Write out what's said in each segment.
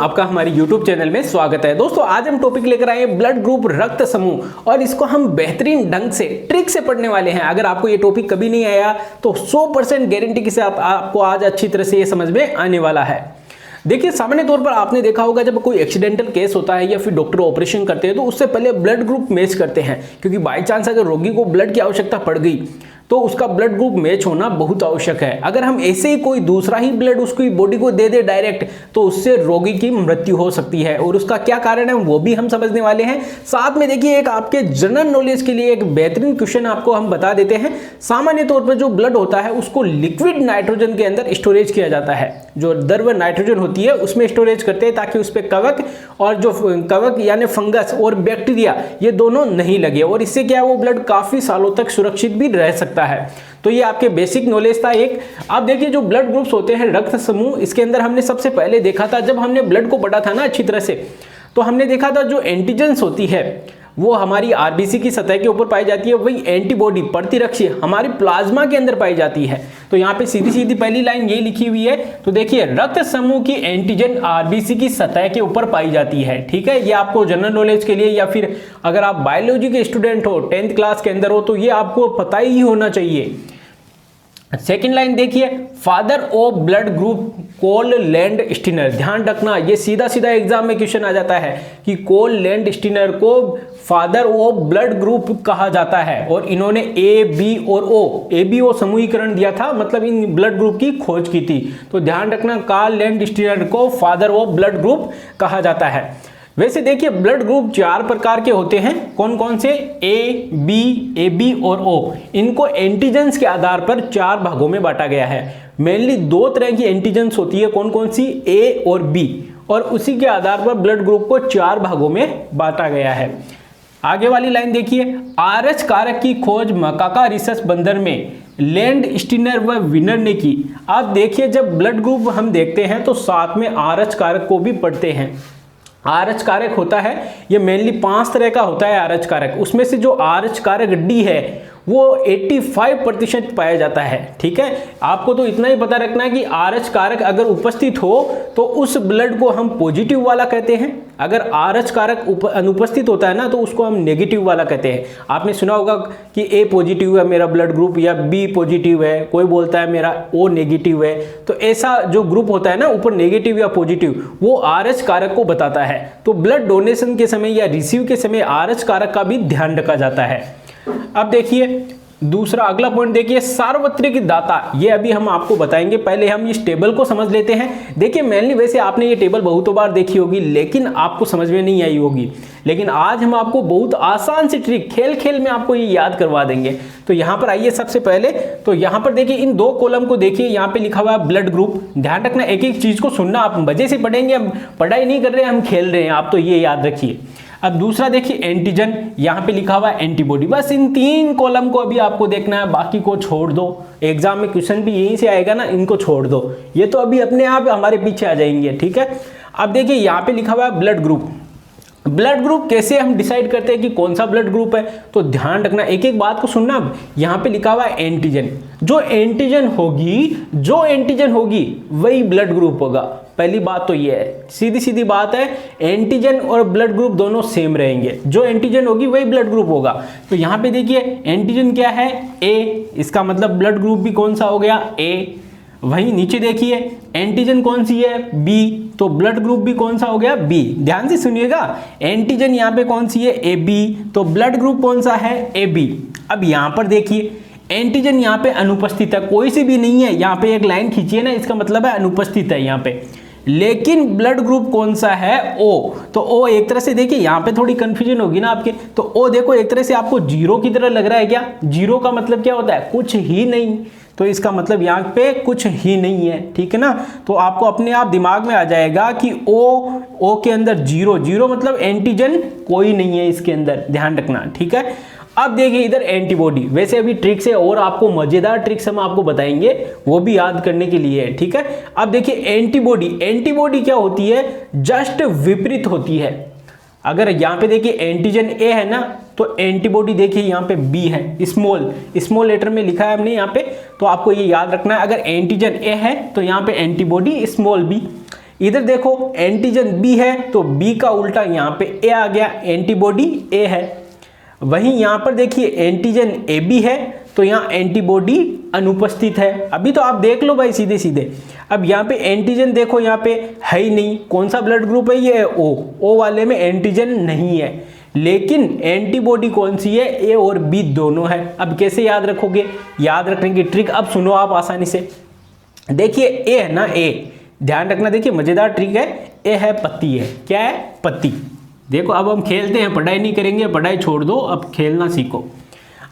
आपका हमारे YouTube channel में स्वागत है। दोस्तों आज हम टॉपिक लेकर आए हैं ब्लड ग्रुप रक्त समूह और इसको हम बेहतरीन ढंग से ट्रिक से पढ़ने वाले हैं। अगर आपको ये टॉपिक कभी नहीं आया तो 100% गारंटी के साथ आपको आज अच्छी तरह से ये समझ में आने वाला है। देखिए सामान्य तौर पर आपने देखा होगा जब कोई एक्सीडेंटल केस होता है या फिर डॉक्टर ऑपरेशन करते हैं तो उससे पहले ब्लड ग्रुप मैच करते हैं, क्योंकि बाई चांस अगर रोगी को ब्लड की आवश्यकता पड़ गई तो उसका ब्लड ग्रुप मैच होना बहुत आवश्यक है। अगर हम ऐसे ही कोई दूसरा ही ब्लड उसकी बॉडी को दे दे डायरेक्ट तो उससे रोगी की मृत्यु हो सकती है, और उसका क्या कारण है वो भी हम समझने वाले हैं। साथ में देखिए एक आपके जनरल नॉलेज के लिए एक बेहतरीन क्वेश्चन आपको हम बता देते हैं। सामान्य तौर पर जो ब्लड होता है उसको लिक्विड नाइट्रोजन के अंदर स्टोरेज किया जाता है, जो द्रव नाइट्रोजन होती है उसमें स्टोरेज करते हैं ताकि उस पर कवक और जो कवक यानी फंगस और बैक्टीरिया ये दोनों नहीं लगे, और इससे क्या है वो ब्लड काफी सालों तक सुरक्षित भी रह सकता है। तो ये आपके बेसिक नॉलेज था एक। अब देखिए जो ब्लड ग्रुप्स होते हैं रक्त समूह, इसके अंदर हमने सबसे पहले देखा था जब हमने ब्लड को पढ़ा था ना अच्छी तरह से, तो हमने देखा था जो एंटीजेंस होती है वो हमारी आरबीसी की सतह के ऊपर पाई जाती है, वही एंटीबॉडी प्रतिरक्षी हमारी प्लाज्मा के अंदर पाई जाती है। तो यहाँ पे सीधी सीधी पहली लाइन ये लिखी हुई है, तो देखिए रक्त समूह की एंटीजन आरबीसी की सतह के ऊपर पाई जाती है। ठीक है, ये आपको जनरल नॉलेज के लिए या फिर अगर आप बायोलॉजी के स्टूडेंट हो 10th क्लास के अंदर हो तो ये आपको पता ही होना चाहिए। सेकेंड लाइन देखिए, father of blood group Karl Landsteiner. ध्यान रखना ये सीधा सीधा एग्जाम में क्वेश्चन आ जाता है कि कोल लैंड स्टीनर को फादर ऑफ ब्लड ग्रुप कहा जाता है, और इन्होंने ए बी और ओ समूहीकरण दिया था, मतलब इन ब्लड ग्रुप की खोज की थी। तो ध्यान रखना कार्ल लैंड स्टीनर को फादर ऑफ ब्लड ग्रुप कहा जाता है। वैसे देखिए ब्लड ग्रुप 4 प्रकार के होते हैं। कौन कौन से? ए बी और ओ। इनको एंटीजेंस के आधार पर 4 भागों में बांटा गया है। मेनली 2 तरह की एंटीजेंस होती है, कौन कौन सी? ए और बी, और उसी के आधार पर ब्लड ग्रुप को 4 भागों में बांटा गया है। आगे वाली लाइन देखिए, आरएच कारक की खोज मकाका रिसर्च बंदर में लैंड स्टीनर व विनर ने की। आप देखिए जब ब्लड ग्रुप हम देखते हैं तो साथ में आरएच कारक को भी पढ़ते हैं। आरएच कारक होता है ये मेनली 5 तरह का होता है आरएच कारक, उसमें से जो आरएच कारक डी है वो 85% पाया जाता है। ठीक है, आपको तो इतना ही पता रखना है कि आरएच कारक अगर उपस्थित हो तो उस ब्लड को हम पॉजिटिव वाला कहते हैं, अगर आरएच कारक अनुपस्थित होता है ना तो उसको हम नेगेटिव वाला कहते हैं। आपने सुना होगा कि ए पॉजिटिव है मेरा ब्लड ग्रुप या बी पॉजिटिव है, कोई बोलता है मेरा ओ नेगेटिव है। तो ऐसा जो ग्रुप होता है ना ऊपर नेगेटिव या पॉजिटिव, वो आरएच कारक को बताता है। तो ब्लड डोनेशन के समय या रिसीव के समय आरएच कारक का भी ध्यान रखा जाता है। अब देखिए दूसरा अगला पॉइंट देखिए, सार्वत्रिक दाता। ये अभी हम आपको बताएंगे, पहले हम इस टेबल को समझ लेते हैं। देखिए मेनली वैसे आपने ये टेबल बहुतों बार देखी होगी लेकिन आपको समझ में नहीं आई होगी, लेकिन आज हम आपको बहुत आसान सी ट्रिक खेल खेल में आपको ये याद करवा देंगे। तो यहाँ पर आइए सबसे पहले, तो यहाँ पर देखिए इन 2 कॉलम को देखिए, यहाँ पे लिखा हुआ है ब्लड ग्रुप। ध्यान रखना एक एक चीज को सुनना, आप मजे से पढ़ेंगे, हम पढ़ाई नहीं कर रहे हैं हम खेल रहे हैं, आप तो ये याद रखिए। अब दूसरा देखिए एंटीजन, यहाँ पे लिखा हुआ है एंटीबॉडी। बस इन 3 कॉलम को अभी आपको देखना है, बाकी को छोड़ दो। एग्जाम में क्वेश्चन भी यहीं से आएगा ना, इनको छोड़ दो, ये तो अभी अपने आप हमारे पीछे आ जाएंगे। ठीक है, अब देखिए यहाँ पे लिखा हुआ है ब्लड ग्रुप। ब्लड ग्रुप कैसे हम डिसाइड करते हैं कि कौन सा ब्लड ग्रुप है? तो ध्यान रखना एक एक बात को सुनना। अब यहाँ पे लिखा हुआ है एंटीजन, जो एंटीजन होगी वही ब्लड ग्रुप होगा। पहली बात तो ये है, सीधी सीधी बात है, एंटीजन और ब्लड ग्रुप दोनों सेम रहेंगे, जो एंटीजन होगी वही ब्लड ग्रुप होगा। तो यहाँ पे देखिए एंटीजन क्या है? ए, इसका मतलब ब्लड ग्रुप भी कौन सा हो गया? ए। वहीं नीचे देखिए एंटीजन कौन सी है? बी, तो ब्लड ग्रुप भी कौन सा हो गया? बी। ध्यान से सुनिएगा, एंटीजन यहाँ पे कौन सी है? ए बी, तो ब्लड ग्रुप कौन सा है? A B. अब यहाँ पर देखिए एंटीजन यहाँ पे अनुपस्थित है, कोई सी भी नहीं है, यहाँ पे एक लाइन खींचिए ना, इसका मतलब है अनुपस्थित है यहाँ पे। लेकिन ब्लड ग्रुप कौन सा है? ओ। तो ओ एक तरह से देखिए यहाँ पे थोड़ी कंफ्यूजन होगी ना आपके, तो ओ देखो एक तरह से आपको जीरो की तरह लग रहा है क्या? जीरो का मतलब क्या होता है? कुछ ही नहीं, तो इसका मतलब यहाँ पे कुछ ही नहीं है। ठीक है ना, तो आपको अपने आप दिमाग में आ जाएगा कि ओ के अंदर जीरो मतलब एंटीजन कोई नहीं है इसके अंदर, ध्यान रखना। ठीक है, अब देखिए इधर एंटीबॉडी। वैसे अभी ट्रिक्स है और आपको मजेदार ट्रिक्स हम आपको बताएंगे, वो भी याद करने के लिए है। ठीक है, अब देखिए एंटीबॉडी क्या होती है? जस्ट विपरीत होती है। अगर यहाँ पे देखिए एंटीजन ए है ना, तो एंटीबॉडी देखिए यहाँ पे बी है, स्मॉल लेटर में लिखा है हमने यहाँ पे, तो आपको ये याद रखना है। अगर एंटीजन ए है तो यहाँ पे एंटीबॉडी स्मॉल बी। इधर देखो एंटीजन बी है तो बी का उल्टा यहाँ पे ए आ गया, एंटीबॉडी ए है। वहीं यहाँ पर देखिए एंटीजन ए बी है तो यहाँ एंटीबॉडी अनुपस्थित है। अभी तो आप देख लो भाई सीधे सीधे। अब यहाँ पे एंटीजन देखो यहाँ पे है ही नहीं, कौन सा ब्लड ग्रुप है ये, ओ वाले में एंटीजन नहीं है, लेकिन एंटीबॉडी कौन सी है, ए और बी दोनों है। अब कैसे याद रखोगे, याद रखने की ट्रिक अब सुनो आप आसानी से। देखिए ए है ना, ए ध्यान रखना, देखिए मजेदार ट्रिक है, ए है पति है, क्या है पति। देखो अब हम खेलते हैं, पढ़ाई नहीं करेंगे, पढ़ाई छोड़ दो, अब खेलना सीखो।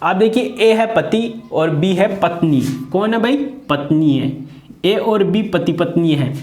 आप देखिए ए है पति और बी है पत्नी, कौन है भाई, पत्नी है, ए और बी पति पत्नी है।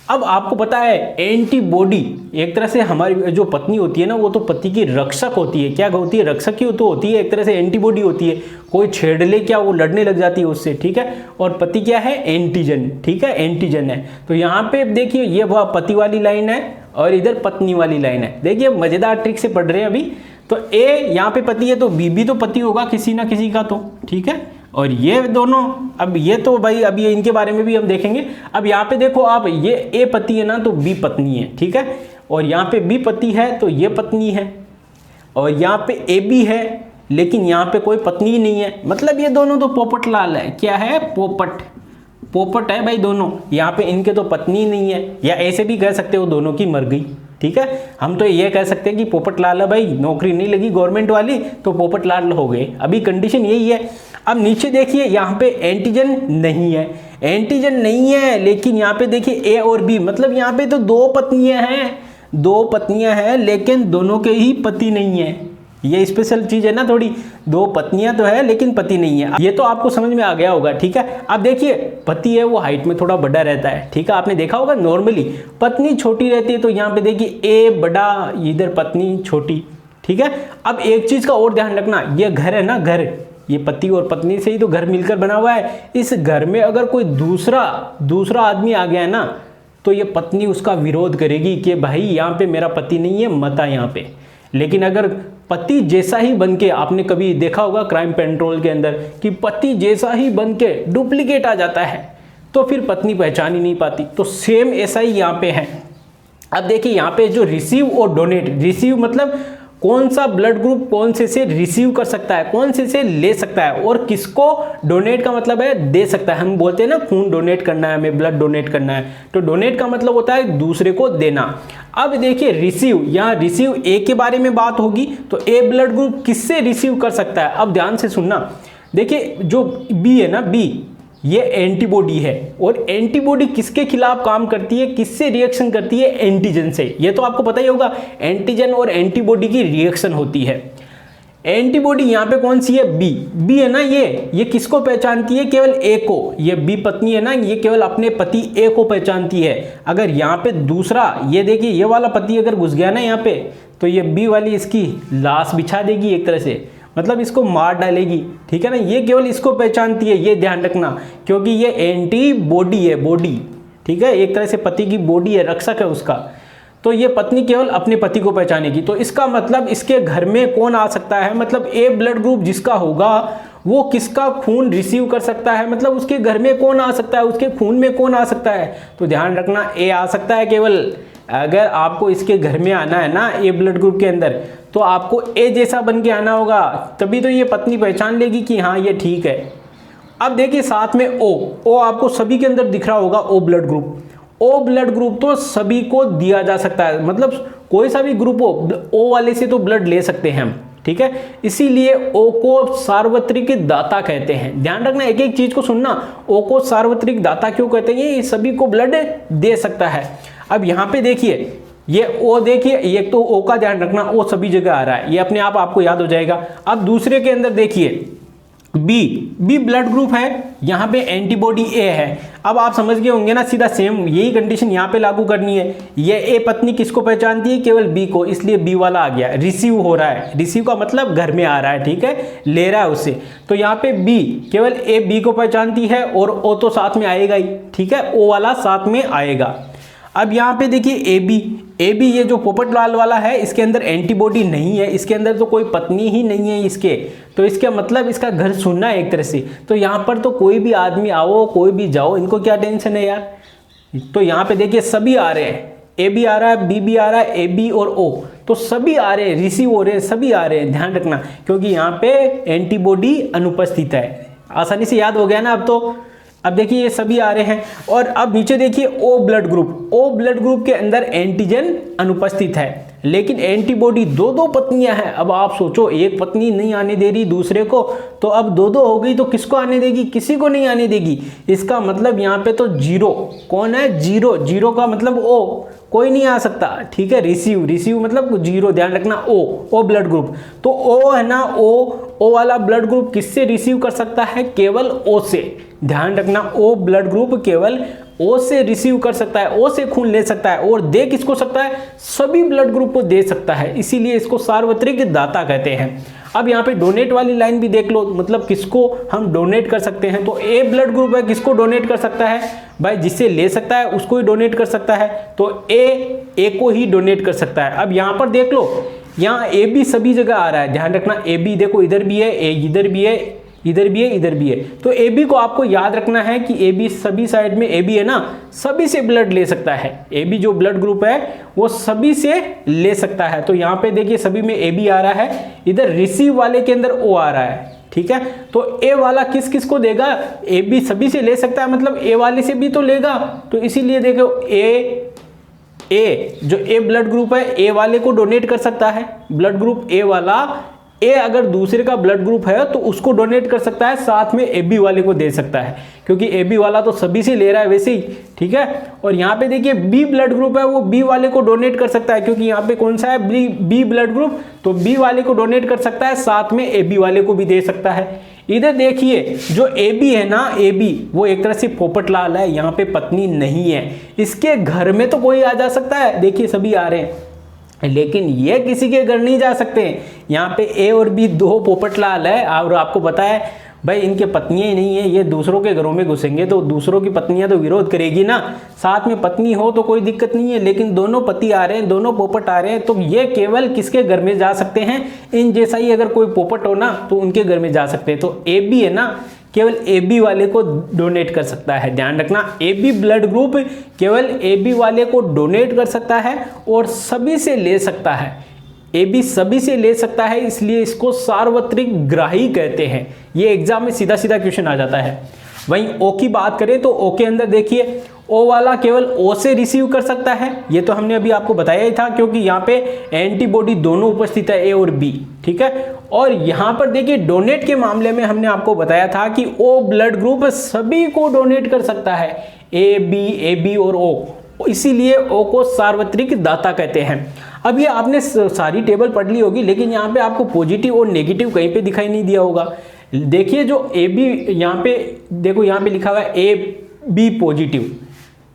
अब आपको पता है एंटीबॉडी एक तरह से हमारी जो पत्नी होती है ना, वो तो पति की रक्षक होती है, क्या होती है, रक्षक ही तो होती है, एक तरह से एंटीबॉडी होती है, कोई छेड़ ले क्या वो लड़ने लग जाती है उससे, ठीक है। और पति क्या है, एंटीजन, ठीक है, एंटीजन है। तो यहाँ पे देखिए ये वह पति वाली लाइन है और इधर पत्नी वाली लाइन है। देखिए मजेदार ट्रिक से पढ़ रहे हैं अभी। तो ए यहाँ पे पति है तो बी भी तो पति होगा किसी ना किसी का, तो ठीक है। और ये दोनों, अब ये तो भाई अभी इनके बारे में भी हम देखेंगे। अब यहाँ पे देखो आप, ये ए पति है ना तो बी पत्नी है, ठीक है। और यहाँ पे बी पति है तो ये पत्नी है, और यहाँ पे ए बी है लेकिन यहाँ पे कोई पत्नी ही नहीं है, मतलब ये दोनों तो पोपट लाल है, क्या है, पोपट, पोपट है भाई दोनों। यहाँ पे इनके तो पत्नी नहीं है, या ऐसे भी कह सकते हो दोनों की मर गई, ठीक है। हम तो ये कह सकते हैं कि पोपट लाल है भाई, नौकरी नहीं लगी गवर्नमेंट वाली तो पोपट लाल हो गए, अभी कंडीशन यही है। अब नीचे देखिए यहाँ पे एंटीजन नहीं है, एंटीजन नहीं है, लेकिन यहाँ पे देखिए ए और बी, मतलब यहाँ पे तो दो पत्नियां हैं लेकिन दोनों के ही पति नहीं है। ये स्पेशल चीज है ना थोड़ी, दो पत्नियां तो है लेकिन पति नहीं है। ये तो आपको समझ में आ गया होगा, ठीक है। अब देखिए पति है वो हाइट में थोड़ा बड़ा रहता है, ठीक है, आपने देखा होगा नॉर्मली, पत्नी छोटी रहती है, तो यहाँ पे देखिए ए बड़ा, इधर पत्नी छोटी, ठीक है। अब एक चीज का और ध्यान रखना, ये घर है ना, घर, ये पति और पत्नी से ही तो घर मिलकर बना हुआ है। इस घर में अगर कोई दूसरा आदमी आ गया है ना, तो ये पत्नी उसका विरोध करेगी कि भाई यहाँ पे मेरा पति नहीं है, मत आ यहाँ पे। लेकिन अगर पति जैसा ही बनके, आपने कभी देखा होगा क्राइम पेट्रोल के अंदर कि पति जैसा ही बनके डुप्लीकेट आ जाता है, तो फिर पत्नी पहचान ही नहीं पाती। तो सेम ऐसा ही यहाँ पे है। अब देखिए यहाँ पे जो रिसीव और डोनेट, रिसीव मतलब कौन सा ब्लड ग्रुप कौन से रिसीव कर सकता है, कौन से ले सकता है, और किसको डोनेट का मतलब है दे सकता है। हम बोलते हैं ना खून डोनेट करना है हमें, ब्लड डोनेट करना है, तो डोनेट का मतलब होता है दूसरे को देना। अब देखिए रिसीव, यहाँ रिसीव ए के बारे में बात होगी, तो ए ब्लड ग्रुप किससे रिसीव कर सकता है। अब ध्यान से सुनना, देखिए जो बी है ना, बी ये एंटीबॉडी है, और एंटीबॉडी किसके खिलाफ काम करती है, किससे रिएक्शन करती है, एंटीजन से। ये तो आपको पता ही होगा, एंटीजन और एंटीबॉडी की रिएक्शन होती है। एंटीबॉडी यहाँ पे कौन सी है, बी है ना, ये किसको पहचानती है, केवल ए को। ये बी पत्नी है ना, ये केवल अपने पति ए को पहचानती है। अगर यहाँ पे दूसरा, ये देखिए ये वाला पति अगर घुस गया ना यहाँ पे, तो ये बी वाली इसकी लाश बिछा देगी एक तरह से, मतलब इसको मार डालेगी, ठीक है ना। ये केवल इसको पहचानती है, ये ध्यान रखना, क्योंकि ये एंटीबॉडी है, बॉडी, ठीक है, एक तरह से पति की बॉडी है, रक्षक है उसका। तो ये पत्नी केवल अपने पति को पहचानेगी। तो इसका मतलब इसके घर में कौन आ सकता है, मतलब ए ब्लड ग्रुप जिसका होगा वो किसका खून रिसीव कर सकता है, मतलब उसके घर में कौन आ सकता है, उसके खून में कौन आ सकता है। तो ध्यान रखना ए आ सकता है केवल। अगर आपको इसके घर में आना है ना ए ब्लड ग्रुप के अंदर, तो आपको ए जैसा बन के आना होगा, तभी तो ये पत्नी पहचान लेगी कि हाँ ये ठीक है। अब देखिए साथ में ओ आपको सभी के अंदर दिख रहा होगा, O blood group. O blood group तो सभी को दिया जा सकता है, मतलब कोई सा भी ग्रुप हो, ओ वाले से तो ब्लड ले सकते हैं हम, ठीक है। इसीलिए ओ को सार्वत्रिक दाता कहते हैं। ध्यान रखना, एक एक चीज को सुनना, ओ को सार्वत्रिक दाता क्यों कहते हैं, ये सभी को ब्लड दे सकता है। अब यहाँ पे देखिए ये ओ, देखिए एक तो ओ का ध्यान रखना, ओ सभी जगह आ रहा है, ये अपने आप आपको याद हो जाएगा। अब दूसरे के अंदर देखिए बी ब्लड ग्रुप है, यहाँ पे एंटीबॉडी ए है। अब आप समझ गए होंगे ना, सीधा सेम यही कंडीशन यहाँ पे लागू करनी है। ये ए पत्नी किसको पहचानती है, केवल बी को, इसलिए बी वाला आ गया, रिसीव हो रहा है, रिसीव का मतलब घर में आ रहा है, ठीक है, ले रहा है उससे। तो यहाँ पे बी केवल ए बी को पहचानती है, और ओ तो साथ में आएगा ही, ठीक है, ओ वाला साथ में आएगा। अब यहाँ पे देखिए ए बी ये जो पोपट लाल वाला है, इसके अंदर एंटीबॉडी नहीं है, इसके अंदर तो कोई पत्नी ही नहीं है इसके, तो इसका मतलब इसका घर सुनना है एक तरह से। तो यहाँ पर तो कोई भी आदमी आओ, कोई भी जाओ, इनको क्या टेंशन है यार, तो यहाँ पे देखिए सभी आ रहे हैं, ए भी आ रहा है, बी भी आ रहा है, ए बी और ओ, तो सभी आ रहे हैं, रिसीव हो रहे हैं, सभी आ रहे हैं, ध्यान रखना, क्योंकि यहाँ पे एंटीबॉडी अनुपस्थित है। आसानी से याद हो गया ना अब तो। अब देखिए ये सभी आ रहे हैं, और अब नीचे देखिए O blood group, O blood group के अंदर एंटीजन अनुपस्थित है, लेकिन एंटीबॉडी दो दो पत्नियां हैं। अब आप सोचो, एक पत्नी नहीं आने दे रही दूसरे को, तो अब दो दो हो गई, तो किसको आने देगी? किसी को नहीं आने देगी। इसका मतलब यहाँ पे तो जीरो, कौन है? जीरो। जीरो का मतलब ओ, कोई नहीं आ सकता, ठीक है। रिसीव, रिसीव मतलब जीरो, ध्यान रखना। ओ ब्लड ग्रुप, तो ओ है ना, ओ वाला ब्लड ग्रुप किससे रिसीव कर सकता है? केवल ओ से। ध्यान रखना, ओ ब्लड ग्रुप केवल ओ से रिसीव कर सकता है, ओ से खून ले सकता है, और दे किसको सकता है? सभी ब्लड ग्रुप को दे सकता है, इसीलिए इसको सार्वत्रिक दाता कहते हैं। अब यहाँ पे डोनेट वाली लाइन भी देख लो, मतलब किसको हम डोनेट कर सकते हैं। तो ए ब्लड ग्रुप है, किसको डोनेट कर सकता है भाई? जिससे ले सकता है उसको ही डोनेट कर सकता है, तो ए को ही डोनेट कर सकता है। अब यहाँ पर देख लो, यहाँ ए बी सभी जगह आ रहा है, ध्यान रखना। ए बी देखो इधर भी है, ए इधर भी है, इधर भी है, इधर भी है। तो ए बी को आपको याद रखना है कि ए बी सभी साइड में ए बी है ना, सभी से ब्लड ले सकता है। ए बी जो ब्लड ग्रुप है वो सभी से ले सकता है। तो यहाँ पे देखिए सभी में ए बी आ रहा है, इधर रिसीव वाले के अंदर ओ आ रहा है, ठीक है। तो ए वाला किस किस को देगा? ए बी सभी से ले सकता है, मतलब ए वाले से भी तो लेगा। तो इसीलिए देखो ए जो ए ब्लड ग्रुप है, ए वाले को डोनेट कर सकता है। ब्लड ग्रुप ए वाला, ए अगर दूसरे का ब्लड ग्रुप है तो उसको डोनेट कर सकता है, साथ में ए बी वाले को दे सकता है, क्योंकि ए बी वाला तो सभी से ले रहा है वैसे ही, ठीक है। और यहाँ पे देखिए बी ब्लड ग्रुप है, वो बी वाले को डोनेट कर सकता है, क्योंकि यहाँ पे कौन सा है? बी ब्लड ग्रुप, तो बी वाले को डोनेट कर सकता है, साथ में ए बी वाले को भी दे सकता है। इधर देखिए जो ए बी है ना, ए बी वो एक तरह से पोपटलाल है, यहाँ पे पत्नी नहीं है, इसके घर में तो कोई आ जा सकता है, देखिए सभी आ रहे हैं, लेकिन ये किसी के घर नहीं जा सकते। यहाँ पे ए और बी दो पोपटलाल है, और आपको पता है भाई इनके पत्नियां ही नहीं है, ये दूसरों के घरों में घुसेंगे तो दूसरों की पत्नियां तो विरोध करेगी ना। साथ में पत्नी हो तो कोई दिक्कत नहीं है, लेकिन दोनों पति आ रहे हैं, दोनों पोपट आ रहे हैं, तो ये केवल किसके घर में जा सकते हैं? इन जैसा ही अगर कोई पोपट हो ना तो उनके घर में जा सकते हैं। तो ए बी है ना, केवल ए बी वाले को डोनेट कर सकता है, ध्यान रखना। ए बी ब्लड ग्रुप केवल ए बी वाले को डोनेट कर सकता है और सभी से ले सकता है। ए बी सभी से ले सकता है, इसलिए इसको सार्वत्रिक ग्राही कहते हैं। ये एग्जाम में सीधा सीधा क्वेश्चन आ जाता है। वहीं ओ की बात करें तो ओ के अंदर देखिए, ओ वाला केवल ओ से रिसीव कर सकता है, ये तो हमने अभी आपको बताया ही था, क्योंकि यहाँ पे एंटीबॉडी दोनों उपस्थित है, ए और बी, ठीक है। और यहाँ पर देखिए डोनेट के मामले में हमने आपको बताया था कि ओ ब्लड ग्रुप सभी को डोनेट कर सकता है, ए बी और ओ, इसीलिए ओ को सार्वत्रिक दाता कहते हैं। अब ये आपने सारी टेबल पढ़ ली होगी, लेकिन यहाँ पे आपको पॉजिटिव और नेगेटिव कहीं पे दिखाई नहीं दिया होगा। देखिए जो ए बी, यहाँ पे देखो, यहाँ पे लिखा हुआ है ए बी पॉजिटिव,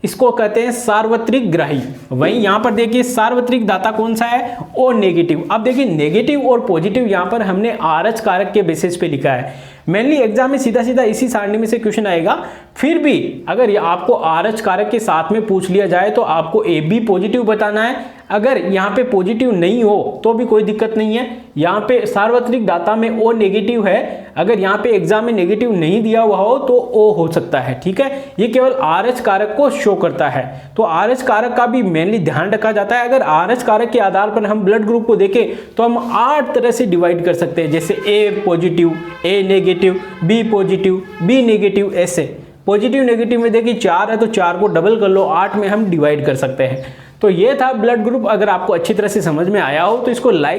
इसको कहते हैं सार्वत्रिक ग्राही। वहीं यहाँ पर देखिए सार्वत्रिक दाता कौन सा है? O negative. अब देखिए नेगेटिव और पॉजिटिव यहाँ पर हमने आरएच कारक के बेसिस पे लिखा है। मेनली एग्जाम में सीधा सीधा इसी सारणी में से क्वेश्चन आएगा। फिर भी अगर आपको आरएच कारक के साथ में पूछ लिया जाए तो आपको ए बी पॉजिटिव बताना है। अगर यहाँ पे पॉजिटिव नहीं हो तो भी कोई दिक्कत नहीं है। यहाँ पे सार्वत्रिक दाता में ओ नेगेटिव है, अगर यहाँ पे एग्जाम में नेगेटिव नहीं दिया हुआ हो तो ओ हो सकता है, ठीक है। ये केवल आरएच कारक को शो करता है, तो आरएच कारक का भी मेनली ध्यान रखा जाता है। अगर आरएच कारक के आधार पर हम ब्लड ग्रुप को देखें तो हम 8 तरह से डिवाइड कर सकते हैं, जैसे A positive, A negative, B positive, B negative, ऐसे। पॉजिटिव नेगेटिव में देखिए 4 है तो 4 को डबल कर लो, 8 में हम डिवाइड कर सकते हैं। तो ये था ब्लड ग्रुप। अगर आपको अच्छी तरह से समझ में आया हो तो इसको लाइक